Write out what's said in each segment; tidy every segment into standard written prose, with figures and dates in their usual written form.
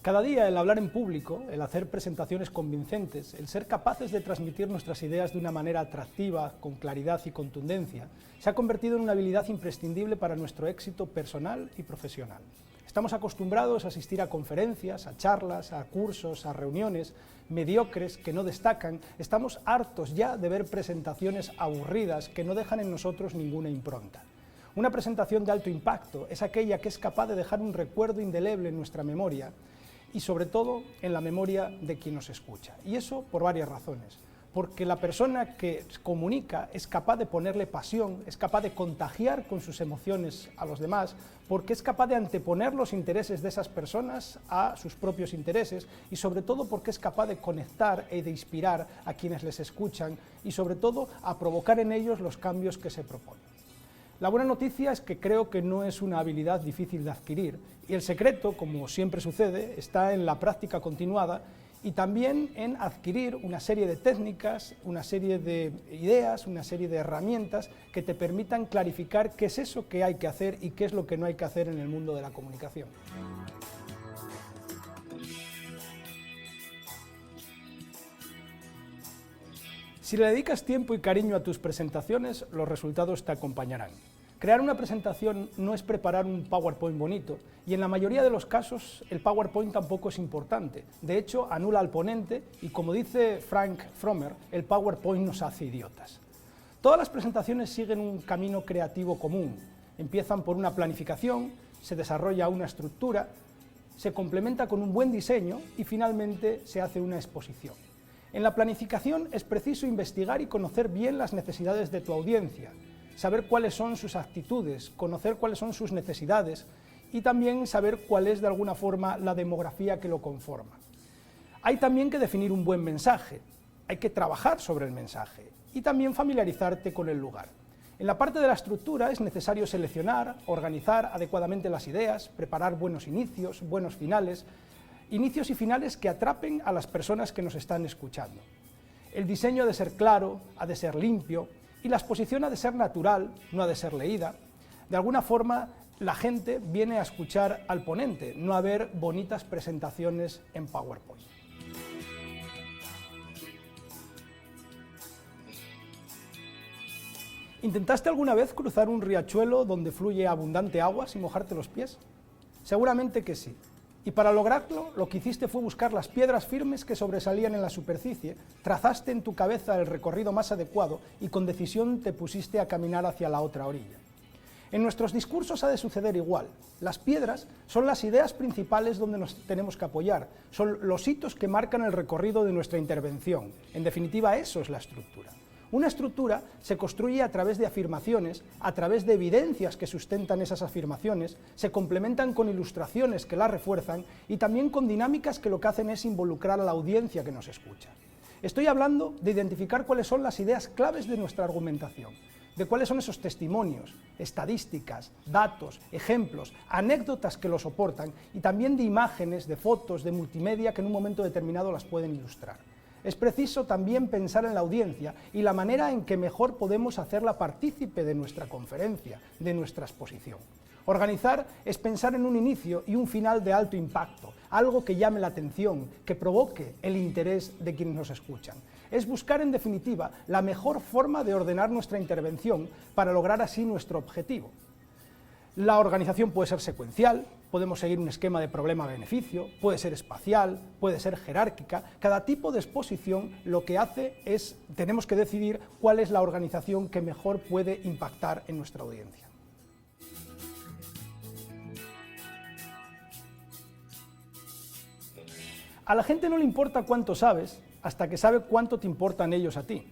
Cada día el hablar en público, el hacer presentaciones convincentes, el ser capaces de transmitir nuestras ideas de una manera atractiva, con claridad y contundencia, se ha convertido en una habilidad imprescindible para nuestro éxito personal y profesional. Estamos acostumbrados a asistir a conferencias, a charlas, a cursos, a reuniones mediocres que no destacan. Estamos hartos ya de ver presentaciones aburridas que no dejan en nosotros ninguna impronta. Una presentación de alto impacto es aquella que es capaz de dejar un recuerdo indeleble en nuestra memoria y sobre todo en la memoria de quien nos escucha. Y eso por varias razones. Porque la persona que comunica es capaz de ponerle pasión, es capaz de contagiar con sus emociones a los demás, porque es capaz de anteponer los intereses de esas personas a sus propios intereses y sobre todo porque es capaz de conectar y de inspirar a quienes les escuchan y sobre todo a provocar en ellos los cambios que se proponen. La buena noticia es que creo que no es una habilidad difícil de adquirir y el secreto, como siempre sucede, está en la práctica continuada y también en adquirir una serie de técnicas, una serie de ideas, una serie de herramientas que te permitan clarificar qué es eso que hay que hacer y qué es lo que no hay que hacer en el mundo de la comunicación. Si le dedicas tiempo y cariño a tus presentaciones, los resultados te acompañarán. Crear una presentación no es preparar un PowerPoint bonito, y en la mayoría de los casos el PowerPoint tampoco es importante. De hecho, anula al ponente y, como dice Frank Fromer, el PowerPoint nos hace idiotas. Todas las presentaciones siguen un camino creativo común. Empiezan por una planificación, se desarrolla una estructura, se complementa con un buen diseño y finalmente se hace una exposición. En la planificación es preciso investigar y conocer bien las necesidades de tu audiencia, saber cuáles son sus actitudes, conocer cuáles son sus necesidades y también saber cuál es de alguna forma la demografía que lo conforma. Hay también que definir un buen mensaje, hay que trabajar sobre el mensaje y también familiarizarte con el lugar. En la parte de la estructura es necesario seleccionar, organizar adecuadamente las ideas, preparar buenos inicios, buenos finales, inicios y finales que atrapen a las personas que nos están escuchando. El diseño ha de ser claro, ha de ser limpio y la exposición ha de ser natural, no ha de ser leída. De alguna forma, la gente viene a escuchar al ponente, no a ver bonitas presentaciones en PowerPoint. ¿Intentaste alguna vez cruzar un riachuelo donde fluye abundante agua sin mojarte los pies? Seguramente que sí. Y para lograrlo, lo que hiciste fue buscar las piedras firmes que sobresalían en la superficie, trazaste en tu cabeza el recorrido más adecuado y con decisión te pusiste a caminar hacia la otra orilla. En nuestros discursos ha de suceder igual. Las piedras son las ideas principales donde nos tenemos que apoyar, son los hitos que marcan el recorrido de nuestra intervención. En definitiva, eso es la estructura. Una estructura se construye a través de afirmaciones, a través de evidencias que sustentan esas afirmaciones, se complementan con ilustraciones que las refuerzan y también con dinámicas que lo que hacen es involucrar a la audiencia que nos escucha. Estoy hablando de identificar cuáles son las ideas claves de nuestra argumentación, de cuáles son esos testimonios, estadísticas, datos, ejemplos, anécdotas que lo soportan y también de imágenes, de fotos, de multimedia que en un momento determinado las pueden ilustrar. Es preciso también pensar en la audiencia y la manera en que mejor podemos hacerla partícipe de nuestra conferencia, de nuestra exposición. Organizar es pensar en un inicio y un final de alto impacto, algo que llame la atención, que provoque el interés de quienes nos escuchan. Es buscar, en definitiva, la mejor forma de ordenar nuestra intervención para lograr así nuestro objetivo. La organización puede ser secuencial, podemos seguir un esquema de problema-beneficio, puede ser espacial, puede ser jerárquica. Cada tipo de exposición lo que hace es, tenemos que decidir cuál es la organización que mejor puede impactar en nuestra audiencia. A la gente no le importa cuánto sabes, hasta que sabe cuánto te importan ellos a ti.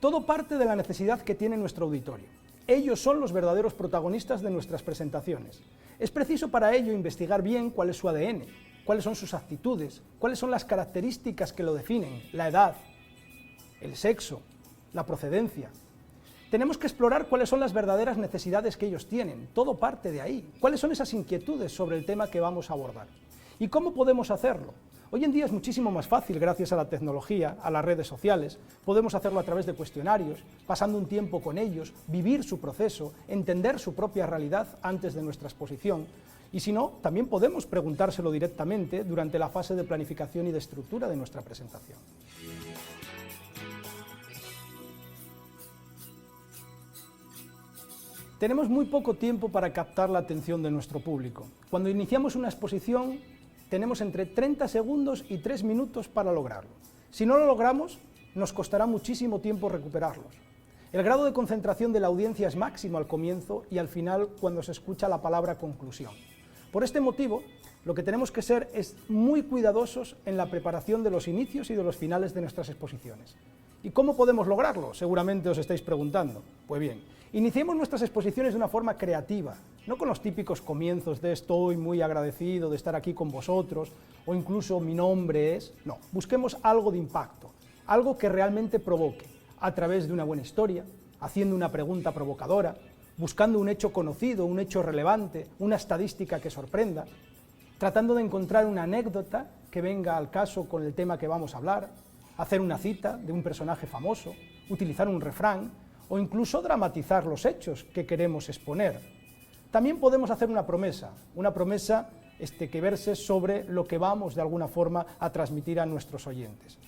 Todo parte de la necesidad que tiene nuestro auditorio. Ellos son los verdaderos protagonistas de nuestras presentaciones. Es preciso para ello investigar bien cuál es su ADN, cuáles son sus actitudes, cuáles son las características que lo definen, la edad, el sexo, la procedencia. Tenemos que explorar cuáles son las verdaderas necesidades que ellos tienen, todo parte de ahí. ¿Cuáles son esas inquietudes sobre el tema que vamos a abordar? ¿Y cómo podemos hacerlo? Hoy en día es muchísimo más fácil gracias a la tecnología, a las redes sociales. Podemos hacerlo a través de cuestionarios, pasando un tiempo con ellos, vivir su proceso, entender su propia realidad antes de nuestra exposición. Y si no, también podemos preguntárselo directamente durante la fase de planificación y de estructura de nuestra presentación. Tenemos muy poco tiempo para captar la atención de nuestro público. Cuando iniciamos una exposición, tenemos entre 30 segundos y 3 minutos para lograrlo. Si no lo logramos, nos costará muchísimo tiempo recuperarlos. El grado de concentración de la audiencia es máximo al comienzo y al final cuando se escucha la palabra conclusión. Por este motivo, lo que tenemos que ser es muy cuidadosos en la preparación de los inicios y de los finales de nuestras exposiciones. ¿Y cómo podemos lograrlo? Seguramente os estáis preguntando. Pues bien, iniciemos nuestras exposiciones de una forma creativa, no con los típicos comienzos de estoy muy agradecido de estar aquí con vosotros, o incluso mi nombre es... No, busquemos algo de impacto, algo que realmente provoque, a través de una buena historia, haciendo una pregunta provocadora, buscando un hecho conocido, un hecho relevante, una estadística que sorprenda, tratando de encontrar una anécdota que venga al caso con el tema que vamos a hablar, hacer una cita de un personaje famoso, utilizar un refrán o incluso dramatizar los hechos que queremos exponer. También podemos hacer una promesa que verse sobre lo que vamos de alguna forma a transmitir a nuestros oyentes.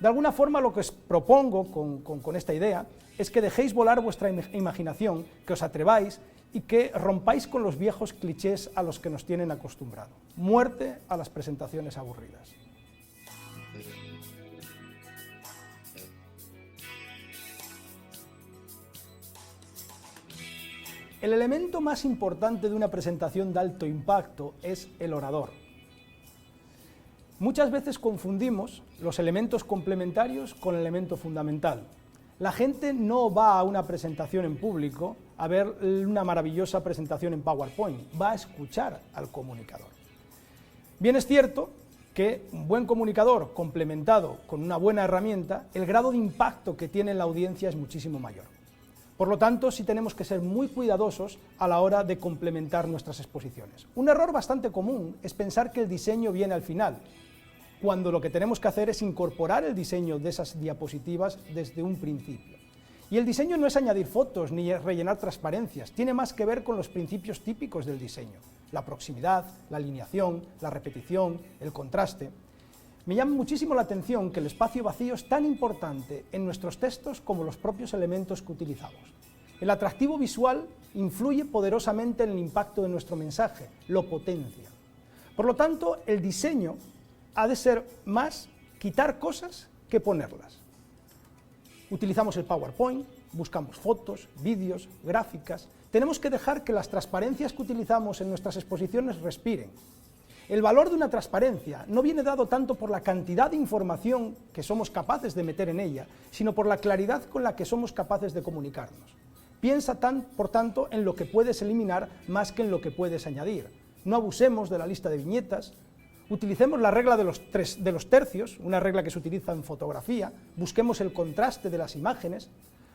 De alguna forma lo que os propongo con esta idea es que dejéis volar vuestra imaginación, que os atreváis y que rompáis con los viejos clichés a los que nos tienen acostumbrado. Muerte a las presentaciones aburridas. El elemento más importante de una presentación de alto impacto es el orador. Muchas veces confundimos los elementos complementarios con el elemento fundamental. La gente no va a una presentación en público a ver una maravillosa presentación en PowerPoint, va a escuchar al comunicador. Bien es cierto que un buen comunicador complementado con una buena herramienta, el grado de impacto que tiene en la audiencia es muchísimo mayor. Por lo tanto, sí tenemos que ser muy cuidadosos a la hora de complementar nuestras exposiciones. Un error bastante común es pensar que el diseño viene al final, cuando lo que tenemos que hacer es incorporar el diseño de esas diapositivas desde un principio. Y el diseño no es añadir fotos ni rellenar transparencias, tiene más que ver con los principios típicos del diseño: la proximidad, la alineación, la repetición, el contraste. Me llama muchísimo la atención que el espacio vacío es tan importante en nuestros textos como los propios elementos que utilizamos. El atractivo visual influye poderosamente en el impacto de nuestro mensaje, lo potencia. Por lo tanto, el diseño ha de ser más quitar cosas que ponerlas. Utilizamos el PowerPoint, buscamos fotos, vídeos, gráficas. Tenemos que dejar que las transparencias que utilizamos en nuestras exposiciones respiren. El valor de una transparencia no viene dado tanto por la cantidad de información que somos capaces de meter en ella, sino por la claridad con la que somos capaces de comunicarnos. Piensa, por tanto, en lo que puedes eliminar más que en lo que puedes añadir. No abusemos de la lista de viñetas. Utilicemos la regla de los tercios, una regla que se utiliza en fotografía, busquemos el contraste de las imágenes.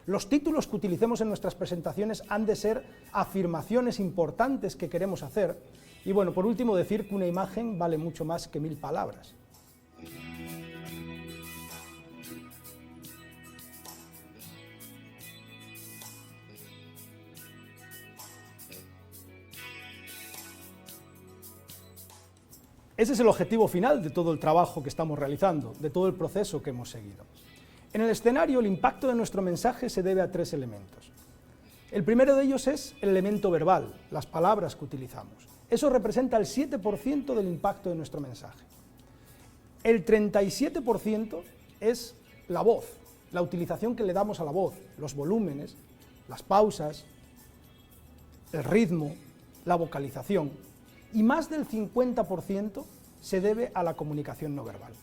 Los títulos que utilicemos en nuestras presentaciones han de ser afirmaciones importantes que queremos hacer. Y bueno, por último, decir que una imagen vale mucho más que 1000 palabras. Ese es el objetivo final de todo el trabajo que estamos realizando, de todo el proceso que hemos seguido. En el escenario, el impacto de nuestro mensaje se debe a 3 elementos. El primero de ellos es el elemento verbal, las palabras que utilizamos. Eso representa el 7% del impacto de nuestro mensaje. El 37% es la voz, la utilización que le damos a la voz, los volúmenes, las pausas, el ritmo, la vocalización. Y más del 50% se debe a la comunicación no verbal.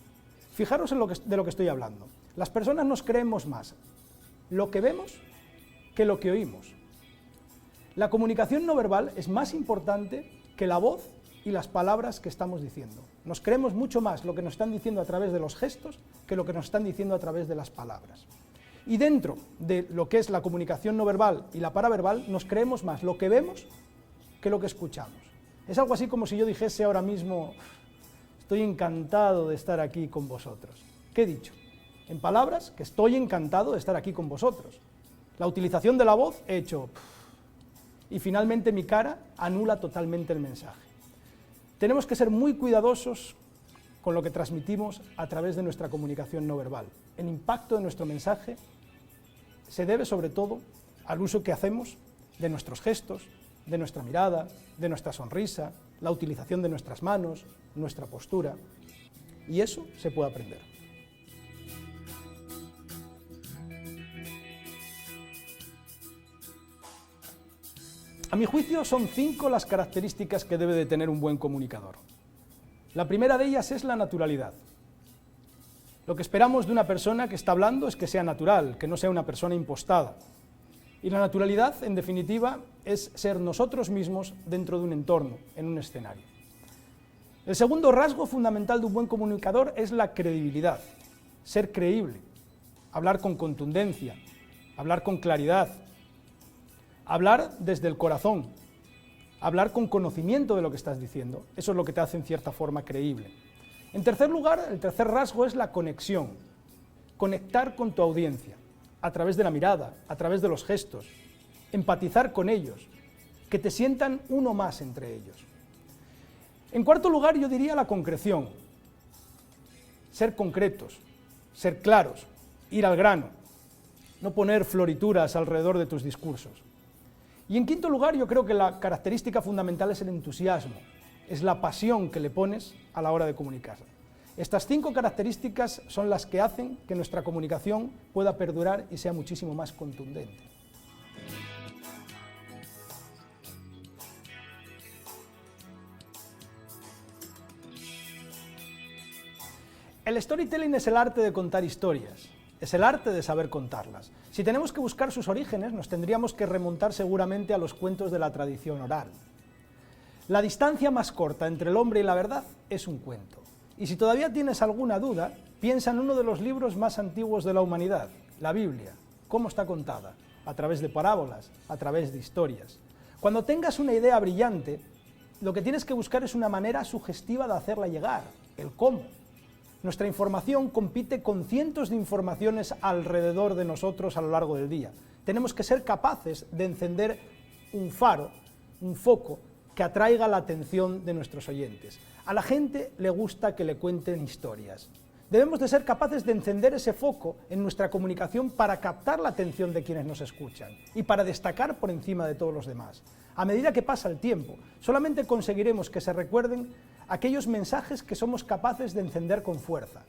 Fijaros de lo que estoy hablando. Las personas nos creemos más lo que vemos que lo que oímos. La comunicación no verbal es más importante que la voz y las palabras que estamos diciendo. Nos creemos mucho más lo que nos están diciendo a través de los gestos que lo que nos están diciendo a través de las palabras. Y dentro de lo que es la comunicación no verbal y la paraverbal, nos creemos más lo que vemos que lo que escuchamos. Es algo así como si yo dijese ahora mismo, estoy encantado de estar aquí con vosotros. ¿Qué he dicho? En palabras, que estoy encantado de estar aquí con vosotros. La utilización de la voz he hecho... Y finalmente mi cara anula totalmente el mensaje. Tenemos que ser muy cuidadosos con lo que transmitimos a través de nuestra comunicación no verbal. El impacto de nuestro mensaje se debe sobre todo al uso que hacemos de nuestros gestos, de nuestra mirada, de nuestra sonrisa, la utilización de nuestras manos, nuestra postura, y eso se puede aprender. A mi juicio son 5 las características que debe de tener un buen comunicador. La primera de ellas es la naturalidad. Lo que esperamos de una persona que está hablando es que sea natural, que no sea una persona impostada. Y la naturalidad, en definitiva, es ser nosotros mismos dentro de un entorno, en un escenario. El segundo rasgo fundamental de un buen comunicador es la credibilidad, ser creíble, hablar con contundencia, hablar con claridad, hablar desde el corazón, hablar con conocimiento de lo que estás diciendo. Eso es lo que te hace en cierta forma creíble. En tercer lugar, el tercer rasgo es la conexión, conectar con tu audiencia, a través de la mirada, a través de los gestos, empatizar con ellos, que te sientan uno más entre ellos. En cuarto lugar, yo diría la concreción, ser concretos, ser claros, ir al grano, no poner florituras alrededor de tus discursos. Y en quinto lugar, yo creo que la característica fundamental es el entusiasmo, es la pasión que le pones a la hora de comunicar. Estas 5 características son las que hacen que nuestra comunicación pueda perdurar y sea muchísimo más contundente. El storytelling es el arte de contar historias, es el arte de saber contarlas. Si tenemos que buscar sus orígenes, nos tendríamos que remontar seguramente a los cuentos de la tradición oral. La distancia más corta entre el hombre y la verdad es un cuento. Y si todavía tienes alguna duda, piensa en uno de los libros más antiguos de la humanidad, la Biblia. ¿Cómo está contada? A través de parábolas, a través de historias. Cuando tengas una idea brillante, lo que tienes que buscar es una manera sugestiva de hacerla llegar, el cómo. Nuestra información compite con cientos de informaciones alrededor de nosotros a lo largo del día. Tenemos que ser capaces de encender un faro, un foco, que atraiga la atención de nuestros oyentes. A la gente le gusta que le cuenten historias. Debemos de ser capaces de encender ese foco en nuestra comunicación para captar la atención de quienes nos escuchan y para destacar por encima de todos los demás. A medida que pasa el tiempo, solamente conseguiremos que se recuerden aquellos mensajes que somos capaces de encender con fuerza.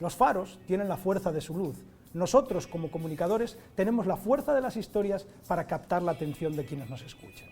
Los faros tienen la fuerza de su luz. Nosotros, como comunicadores, tenemos la fuerza de las historias para captar la atención de quienes nos escuchan.